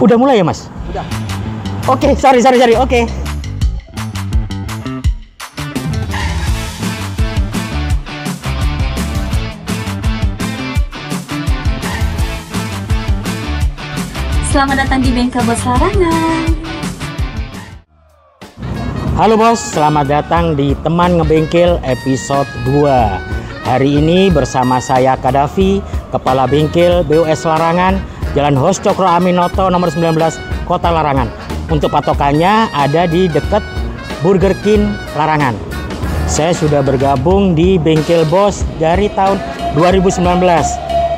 Udah mulai ya, Mas? Udah. Oke, sorry. Oke. Selamat datang di Bengkel Bos Larangan. Halo Bos, selamat datang di Teman Ngebengkel episode 2. Hari ini bersama saya Kadafi, Kepala Bengkel BUS Larangan, Jalan Hos Cokro Aminoto nomor 19, Kota Larangan. Untuk patokannya ada di dekat Burger King Larangan. Saya sudah bergabung di Bengkel Bos dari tahun 2019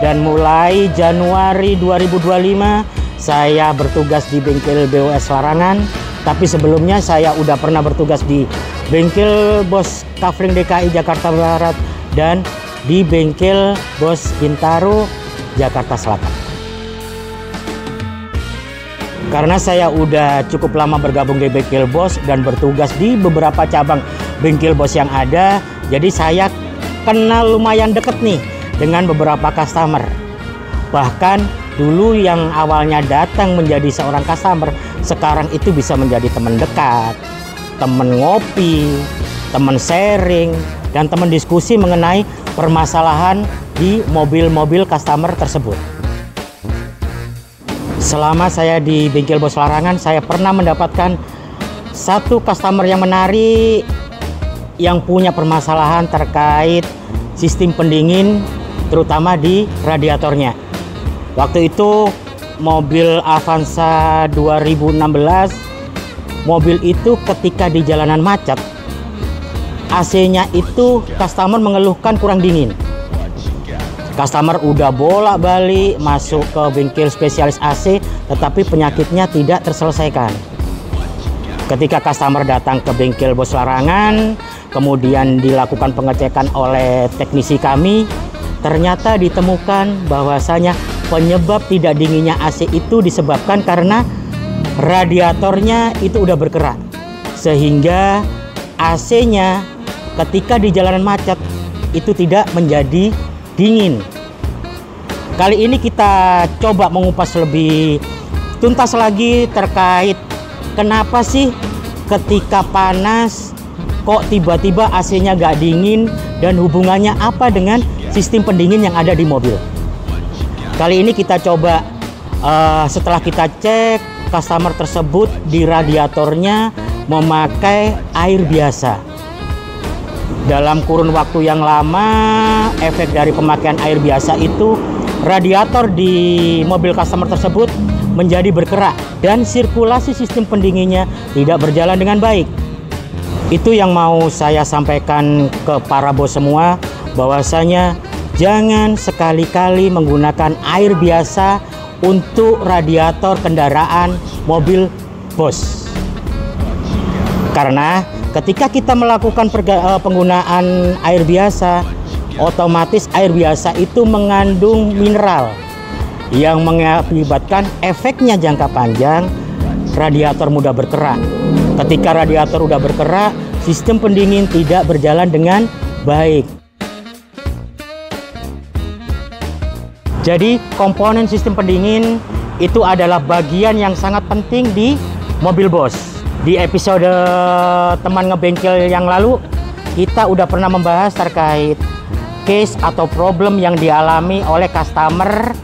dan mulai Januari 2025 saya bertugas di Bengkel BUS Larangan. Tapi sebelumnya saya udah pernah bertugas di Bengkel Bos Kafling DKI Jakarta Barat dan di Bengkel Bos Bintaro Jakarta Selatan. Karena saya udah cukup lama bergabung di Bengkel Bos dan bertugas di beberapa cabang Bengkel Bos yang ada, jadi saya kenal lumayan deket nih dengan beberapa customer. Bahkan dulu yang awalnya datang menjadi seorang customer, sekarang itu bisa menjadi teman dekat, teman ngopi, teman sharing, dan teman diskusi mengenai permasalahan di mobil-mobil customer tersebut. Selama saya di Bengkel Bos Larangan, saya pernah mendapatkan satu customer yang menarik yang punya permasalahan terkait sistem pendingin, terutama di radiatornya. Waktu itu mobil Avanza 2016, mobil itu ketika di jalanan macet, AC-nya itu customer mengeluhkan kurang dingin. Customer udah bolak-balik masuk ke bengkel spesialis AC, tetapi penyakitnya tidak terselesaikan. Ketika customer datang ke Bengkel Bos Larangan, kemudian dilakukan pengecekan oleh teknisi kami, ternyata ditemukan bahwasanya penyebab tidak dinginnya AC itu disebabkan karena radiatornya itu udah berkerak, sehingga AC-nya ketika di jalanan macet itu tidak menjadi dingin. Kali ini kita coba mengupas lebih tuntas lagi terkait kenapa sih ketika panas kok tiba-tiba AC-nya gak dingin dan hubungannya apa dengan sistem pendingin yang ada di mobil. Kali ini kita coba setelah kita cek customer tersebut di radiatornya memakai air biasa. Dalam kurun waktu yang lama, efek dari pemakaian air biasa itu radiator di mobil customer tersebut menjadi berkerak dan sirkulasi sistem pendinginnya tidak berjalan dengan baik. Itu yang mau saya sampaikan ke para bos semua, bahwasanya jangan sekali-kali menggunakan air biasa untuk radiator kendaraan mobil bos. Karena ketika kita melakukan penggunaan air biasa, otomatis air biasa itu mengandung mineral yang mengakibatkan efeknya jangka panjang radiator mudah berkerak. Ketika radiator udah berkerak, sistem pendingin tidak berjalan dengan baik. Jadi komponen sistem pendingin itu adalah bagian yang sangat penting di mobil bos. Di episode Teman Ngebengkel yang lalu, kita udah pernah membahas terkait case atau problem yang dialami oleh customer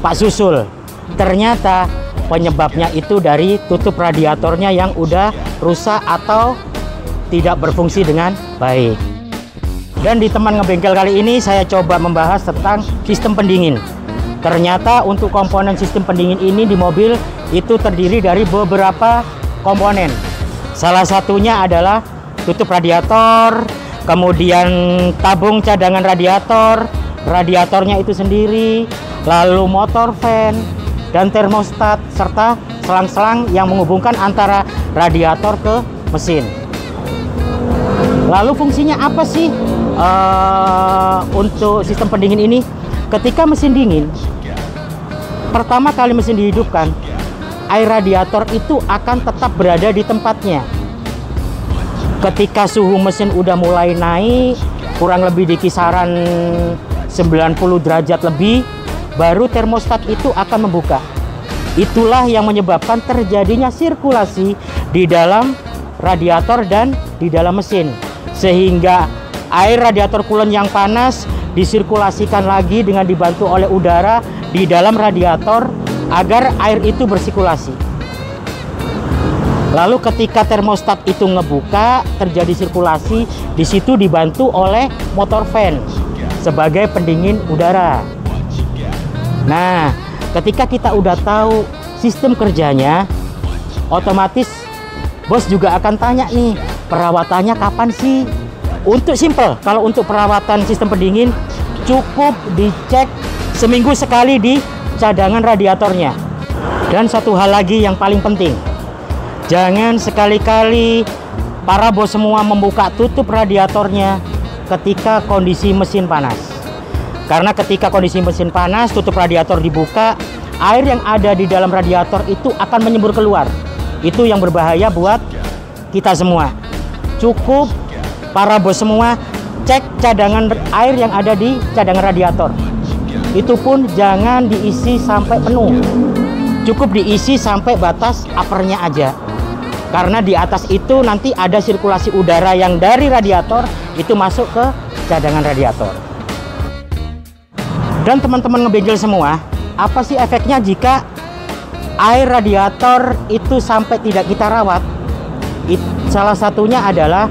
Pak Susul. Ternyata penyebabnya itu dari tutup radiatornya yang udah rusak atau tidak berfungsi dengan baik. Dan di Teman Ngebengkel kali ini saya coba membahas tentang sistem pendingin. Ternyata untuk komponen sistem pendingin ini di mobil itu terdiri dari beberapa komponen. Salah satunya adalah tutup radiator, kemudian tabung cadangan radiator, radiatornya itu sendiri, lalu motor fan, dan termostat, serta selang-selang yang menghubungkan antara radiator ke mesin. Lalu fungsinya apa sih untuk sistem pendingin ini? Ketika mesin dingin, pertama kali mesin dihidupkan, air radiator itu akan tetap berada di tempatnya. Ketika suhu mesin udah mulai naik, kurang lebih di kisaran 90 derajat lebih, baru termostat itu akan membuka. Itulah yang menyebabkan terjadinya sirkulasi di dalam radiator dan di dalam mesin, sehingga air radiator coolant yang panas disirkulasikan lagi dengan dibantu oleh udara di dalam radiator agar air itu bersirkulasi. Lalu ketika termostat itu ngebuka, terjadi sirkulasi, di situ dibantu oleh motor fan sebagai pendingin udara. Nah, ketika kita udah tahu sistem kerjanya, otomatis bos juga akan tanya nih, perawatannya kapan sih? Untuk simple, kalau untuk perawatan sistem pendingin cukup dicek seminggu sekali di cadangan radiatornya. Dan satu hal lagi yang paling penting, jangan sekali-kali para bos semua membuka tutup radiatornya ketika kondisi mesin panas. Karena ketika kondisi mesin panas, tutup radiator dibuka, air yang ada di dalam radiator itu akan menyembur keluar. Itu yang berbahaya buat kita semua. Cukup para bos semua cek cadangan air yang ada di cadangan radiator. Itu pun jangan diisi sampai penuh. Cukup diisi sampai batas uppernya aja. Karena di atas itu nanti ada sirkulasi udara yang dari radiator itu masuk ke cadangan radiator. Dan teman-teman ngebengkel semua, apa sih efeknya jika air radiator itu sampai tidak kita rawat? Salah satunya adalah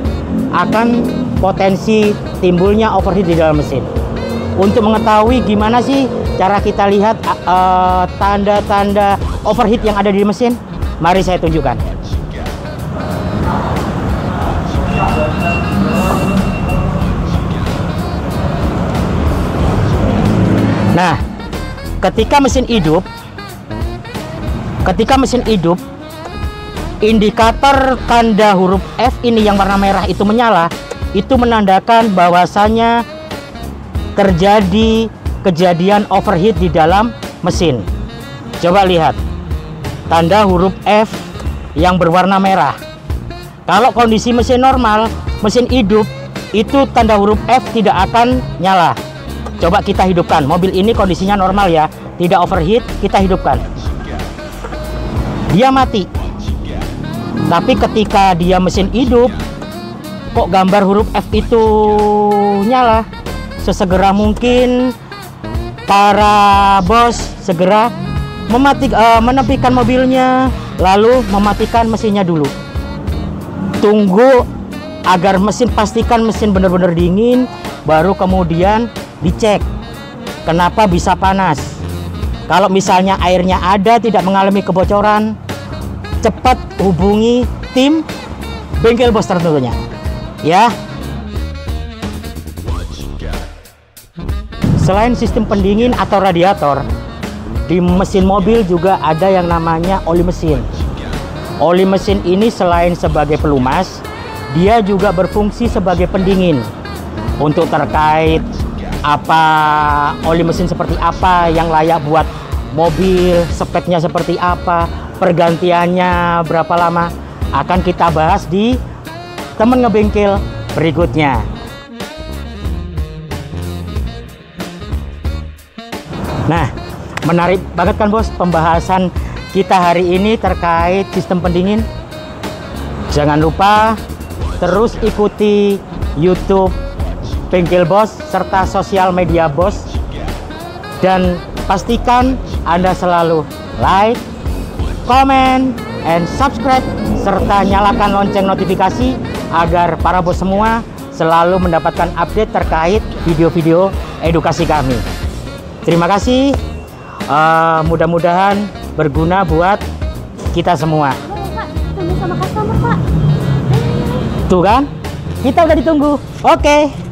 akan potensi timbulnya overheat di dalam mesin. Untuk mengetahui gimana sih cara kita lihat tanda-tanda overheat yang ada di mesin, mari saya tunjukkan. Nah, ketika mesin hidup, indikator tanda huruf F ini yang warna merah itu menyala, itu menandakan bahwasanya terjadi kejadian overheat di dalam mesin. Coba lihat, tanda huruf F yang berwarna merah. Kalau kondisi mesin normal, mesin hidup, itu tanda huruf F tidak akan nyala. Coba kita hidupkan, mobil ini kondisinya normal ya, tidak overheat, kita hidupkan. Dia mati. Tapi ketika dia mesin hidup, kok gambar huruf F itu nyala? Sesegera mungkin para bos segera menepikan mobilnya, lalu mematikan mesinnya dulu. Tunggu agar pastikan mesin benar-benar dingin, baru kemudian dicek kenapa bisa panas. Kalau misalnya airnya ada tidak mengalami kebocoran, cepat hubungi tim bengkel bos tentunya ya. Selain sistem pendingin atau radiator, di mesin mobil juga ada yang namanya oli mesin. Oli mesin ini selain sebagai pelumas, dia juga berfungsi sebagai pendingin. Untuk terkait oli mesin seperti apa yang layak buat mobil, speknya seperti apa, pergantiannya berapa lama, akan kita bahas di temen ngebengkel berikutnya. Nah, menarik banget kan bos pembahasan kita hari ini terkait sistem pendingin. Jangan lupa terus ikuti YouTube Bengkel Bos serta sosial media Bos, dan pastikan Anda selalu like, comment, and subscribe serta nyalakan lonceng notifikasi agar para bos semua selalu mendapatkan update terkait video-video edukasi kami. Terima kasih, mudah-mudahan berguna buat kita semua. Pak, tunggu sama customer, Pak. Tuh kan, kita udah ditunggu. Oke.